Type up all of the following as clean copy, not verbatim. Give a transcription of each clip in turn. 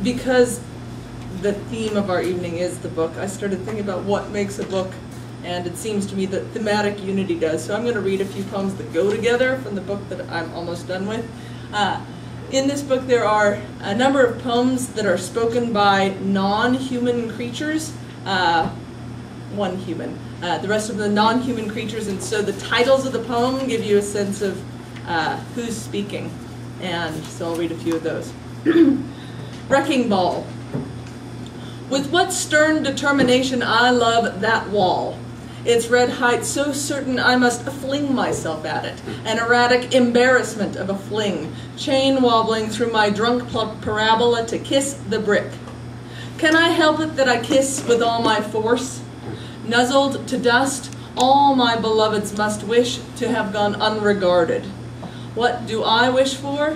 Because the theme of our evening is the book, I started thinking about what makes a book, and it seems to me that thematic unity does. So I'm going to read a few poems that go together from the book that I'm almost done with. In this book there are a number of poems that are spoken by non-human creatures, one human, the rest of the non-human creatures, and so the titles of the poem give you a sense of who's speaking, and so I'll read a few of those. Wrecking Ball. With what stern determination I love that wall. Its red height so certain I must fling myself at it, an erratic embarrassment of a fling, chain wobbling through my drunk parabola to kiss the brick. Can I help it that I kiss with all my force? Nuzzled to dust, all my beloveds must wish to have gone unregarded. What do I wish for?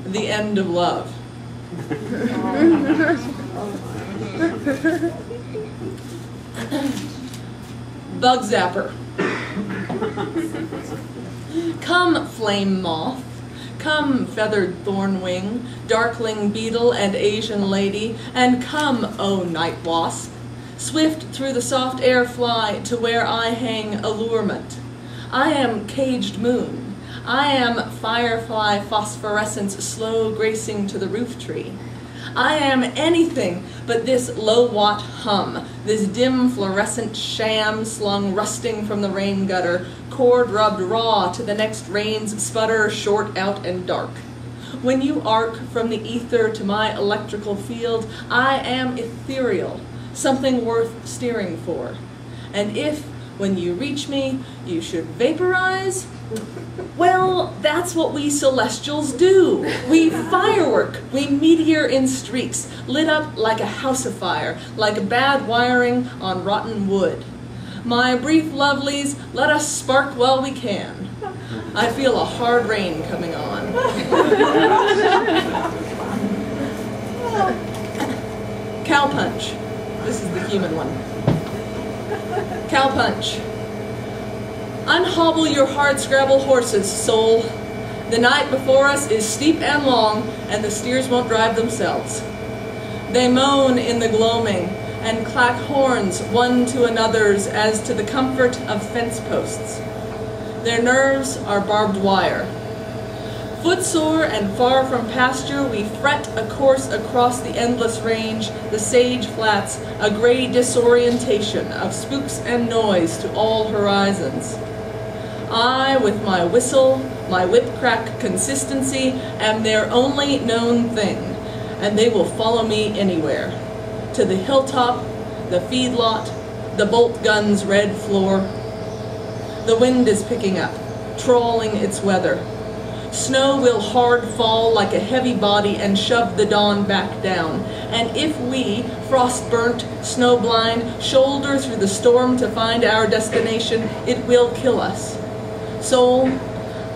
The end of love. Bug Zapper. Come, flame moth. Come, feathered thornwing, darkling beetle and Asian lady, and come, O night wasp. Swift through the soft air fly to where I hang allurement. I am caged moon. I am firefly phosphorescence slow gracing to the roof tree. I am anything but this low-watt hum, this dim fluorescent sham slung rusting from the rain gutter, cord rubbed raw to the next rain's sputter, short out and dark. When you arc from the ether to my electrical field, I am ethereal, something worth steering for. And if, when you reach me, you should vaporize, well, that's what we celestials do. We firework, we meteor in streaks, lit up like a house afire, like bad wiring on rotten wood. My brief lovelies, let us spark while we can. I feel a hard rain coming on. Cow Punch. This is the human one. Cow Punch. Unhobble your hard-scrabble horses, soul. The night before us is steep and long, and the steers won't drive themselves. They moan in the gloaming, and clack horns one to another's as to the comfort of fence posts. Their nerves are barbed wire. Footsore and far from pasture, we fret a course across the endless range, the sage flats, a gray disorientation of spooks and noise to all horizons. I, with my whistle, my whip-crack consistency, am their only known thing, and they will follow me anywhere. To the hilltop, the feedlot, the bolt gun's red floor. The wind is picking up, trawling its weather. Snow will hard fall like a heavy body and shove the dawn back down. And if we, frost-burnt, snow-blind, shoulder through the storm to find our destination, it will kill us. Soul,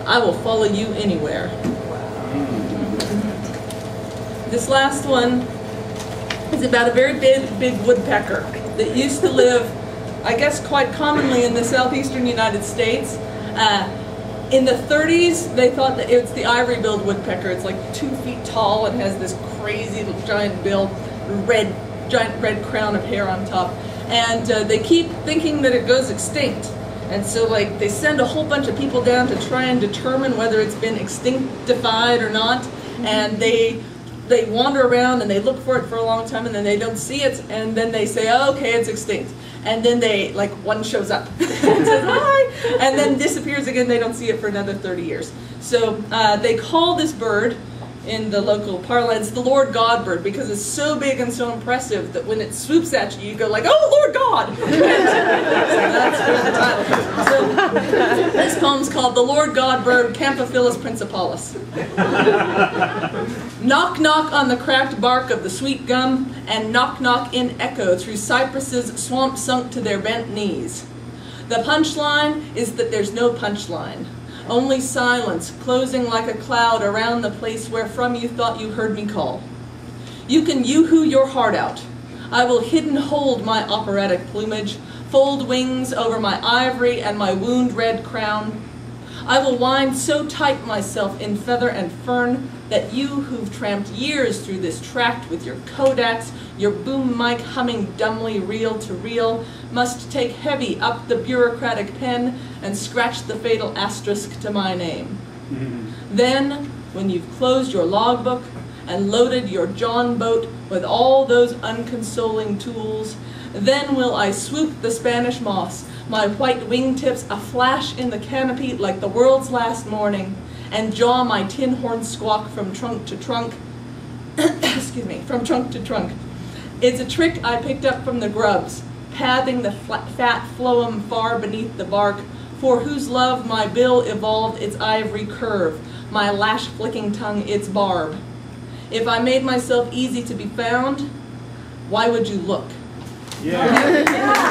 I will follow you anywhere. This last one is about a very big woodpecker that used to live, I guess, quite commonly in the southeastern United States. In the 30s, they thought that it's the ivory-billed woodpecker. It's like 2 feet tall and has this crazy giant bill, giant red crown of hair on top. And they keep thinking that it goes extinct. And so, like, they send a whole bunch of people down to try and determine whether it's been extinctified or not. And they wander around and they look for it for a long time, and then they don't see it, and then they say, oh, okay, it's extinct. And then they, like, one shows up and says, hi, and then disappears again. They don't see it for another 30 years. So they call this bird, in the local parlance, the Lord God bird, because it's so big and so impressive that when it swoops at you, you go like, oh, Lord God! So that's where the title comes from. So this poem's called The Lord God Bird, Camphophilus principalis. Knock, knock on the cracked bark of the sweet gum, and knock, knock in echo through cypresses swamp sunk to their bent knees. The punchline is that there's no punchline. Only silence, closing like a cloud around the place where from you thought you heard me call. You can yoo-hoo your heart out. I will hidden hold my operatic plumage, fold wings over my ivory and my wound-red crown. I will wind so tight myself in feather and fern, that you who've tramped years through this tract with your Kodaks, your boom mic humming dumbly reel to reel, must take heavy up the bureaucratic pen and scratch the fatal asterisk to my name. Then, when you've closed your logbook and loaded your John boat with all those unconsoling tools, then will I swoop the Spanish moss, my white wingtips aflash in the canopy like the world's last morning, and jaw my tin horn squawk from trunk to trunk. Excuse me, from trunk to trunk. It's a trick I picked up from the grubs, pathing the fat phloem far beneath the bark, for whose love my bill evolved its ivory curve, my lash-flicking tongue its barb. If I made myself easy to be found, why would you look? Yeah.